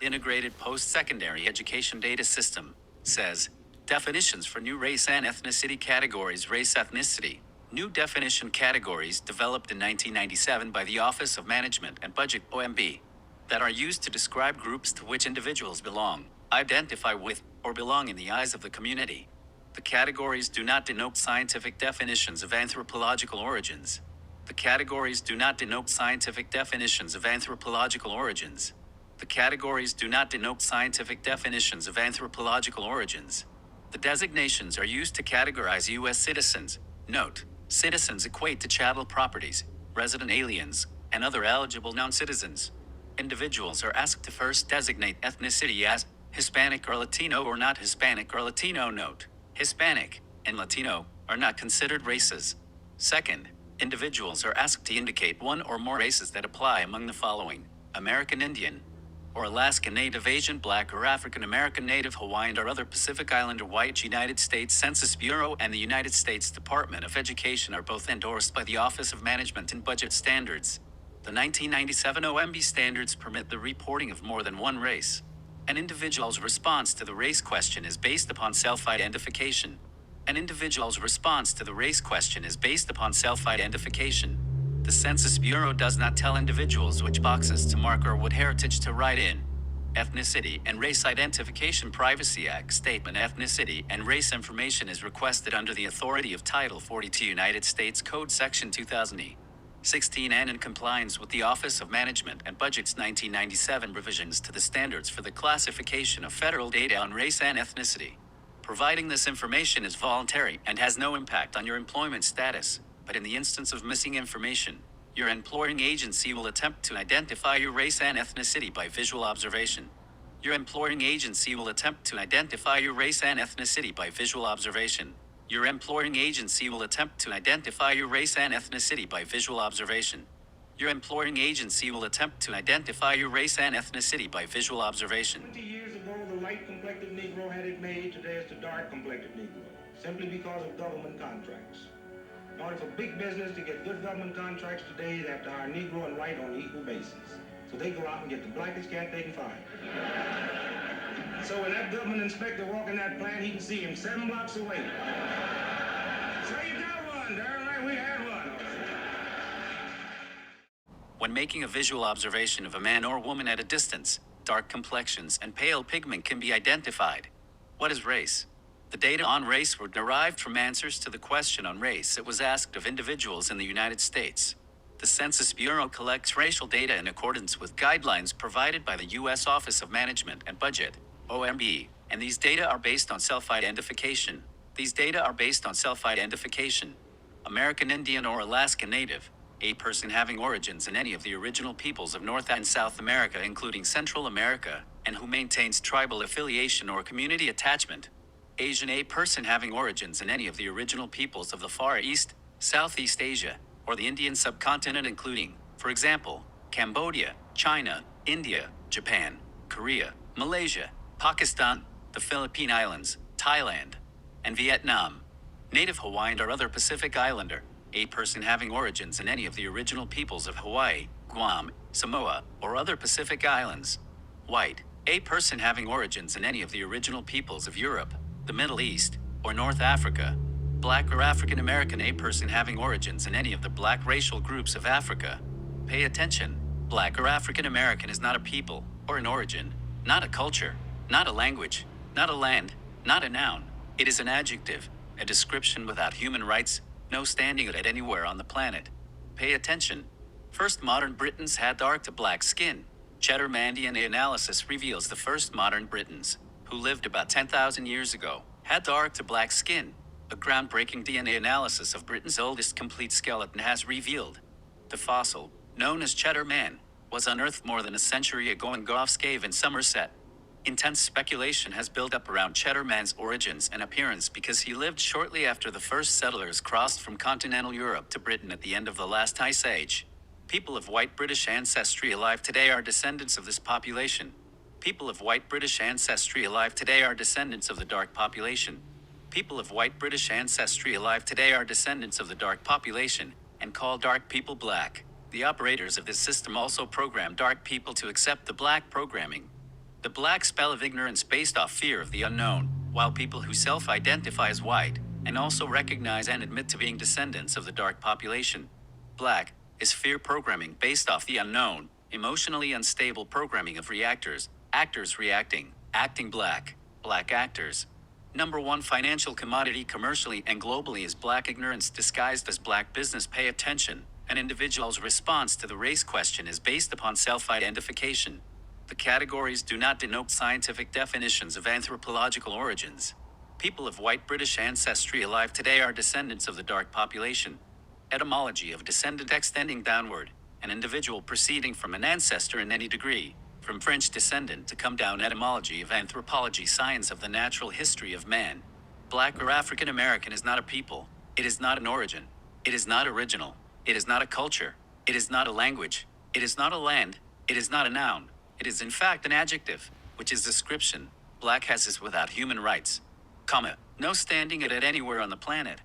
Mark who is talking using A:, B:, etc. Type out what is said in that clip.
A: Integrated Post-Secondary Education Data System says, definitions for new race and ethnicity categories. Race ethnicity. New definition categories developed in 1997 by the Office of Management and Budget (OMB) that are used to describe groups to which individuals belong, identify with, or belong in the eyes of the community. The categories do not denote scientific definitions of anthropological origins. The categories do not denote scientific definitions of anthropological origins. The categories do not denote scientific definitions of anthropological origins. The designations are used to categorize U.S. citizens. Note: citizens equate to chattel properties, resident aliens, and other eligible non-citizens. Individuals are asked to first designate ethnicity as Hispanic or Latino or not Hispanic or Latino. Note: Hispanic and Latino are not considered races. Second, individuals are asked to indicate one or more races that apply among the following: American Indian, or Alaska Native, Asian, Black, or African American, Native Hawaiian, or other Pacific Islander, white. United States Census Bureau and the United States Department of Education are both endorsed by the Office of Management and Budget Standards. The 1997 OMB standards permit the reporting of more than one race. An individual's response to the race question is based upon self-identification. An individual's response to the race question is based upon self-identification. The Census Bureau does not tell individuals which boxes to mark or what heritage to write in. Ethnicity and Race Identification Privacy Act statement: ethnicity and race information is requested under the authority of Title 42 United States Code Section 2016 and in compliance with the Office of Management and Budget's 1997 revisions to the standards for the classification of federal data on race and ethnicity. Providing this information is voluntary and has no impact on your employment status. But in the instance of missing information, your employing agency will attempt to identify your race and ethnicity by visual observation. Your employing agency will attempt to identify your race and ethnicity by visual observation. Your employing agency will attempt to identify your race and ethnicity by visual observation. Your employing agency will attempt to identify your race and ethnicity by visual observation.
B: 20 years ago, the light-complected Negro had it made. Today it's the dark-complected Negro, simply because of government contracts. In order for big business to get good government contracts today, they have to hire Negro and white on an equal basis. So they go out and get the blackest cat they can find. So when that government inspector walk in that plant, he can see him 7 blocks away. So you got one, darn right, we had one.
A: When making a visual observation of a man or woman at a distance, dark complexions and pale pigment can be identified. What is race? The data on race were derived from answers to the question on race that was asked of individuals in the United States. The Census Bureau collects racial data in accordance with guidelines provided by the U.S. Office of Management and Budget, OMB, and these data are based on self-identification. American Indian or Alaska Native, a person having origins in any of the original peoples of North and South America, including Central America, and who maintains tribal affiliation or community attachment. Asian, a person having origins in any of the original peoples of the Far East, Southeast Asia, or the Indian subcontinent, including, for example, Cambodia, China, India, Japan, Korea, Malaysia, Pakistan, the Philippine Islands, Thailand, and Vietnam. Native Hawaiian or other Pacific Islander, a person having origins in any of the original peoples of Hawaii, Guam, Samoa, or other Pacific Islands. White, a person having origins in any of the original peoples of Europe, the Middle East, or North Africa. Black or African American, a person having origins in any of the black racial groups of Africa. Pay attention. Black or African American is not a people, or an origin, not a culture, not a language, not a land, not a noun. It is an adjective, a description without human rights, no standing at anywhere on the planet. Pay attention. First modern Britons had dark to black skin. Cheddar-Man DNA analysis reveals the first modern Britons, who lived about 10,000 years ago, had dark to black skin. A groundbreaking DNA analysis of Britain's oldest complete skeleton has revealed the fossil, known as Cheddar-Man, was unearthed more than a century ago in Goff's Cave in Somerset. Intense speculation has built up around Cheddar-Man's origins and appearance because he lived shortly after the first settlers crossed from continental Europe to Britain at the end of the last ice age. People of white British ancestry alive today are descendants of this population. People of white British ancestry alive today are descendants of the dark population. People of white British ancestry alive today are descendants of the dark population, and call dark people black. The operators of this system also program dark people to accept the black programming. The black spell of ignorance based off fear of the unknown, while people who self-identify as white and also recognize and admit to being descendants of the dark population. Black is fear programming based off the unknown, emotionally unstable programming of reactors, actors reacting, acting black, black actors. Number one financial commodity commercially and globally is black ignorance disguised as black business. Pay attention. An individual's response to the race question is based upon self-identification. The categories do not denote scientific definitions of anthropological origins. People of white British ancestry alive today are descendants of the dark population. Etymology of descendant extending downward, an individual proceeding from an ancestor in any degree. From French descendant to come down. Etymology of anthropology, science of the natural history of man. Black or African American is not a people. It is not an origin. It is not original. It is not a culture. It is not a language. It is not a land. It is not a noun. It is in fact an adjective, which is description. Black has is without human rights. Comma, no standing at it anywhere on the planet.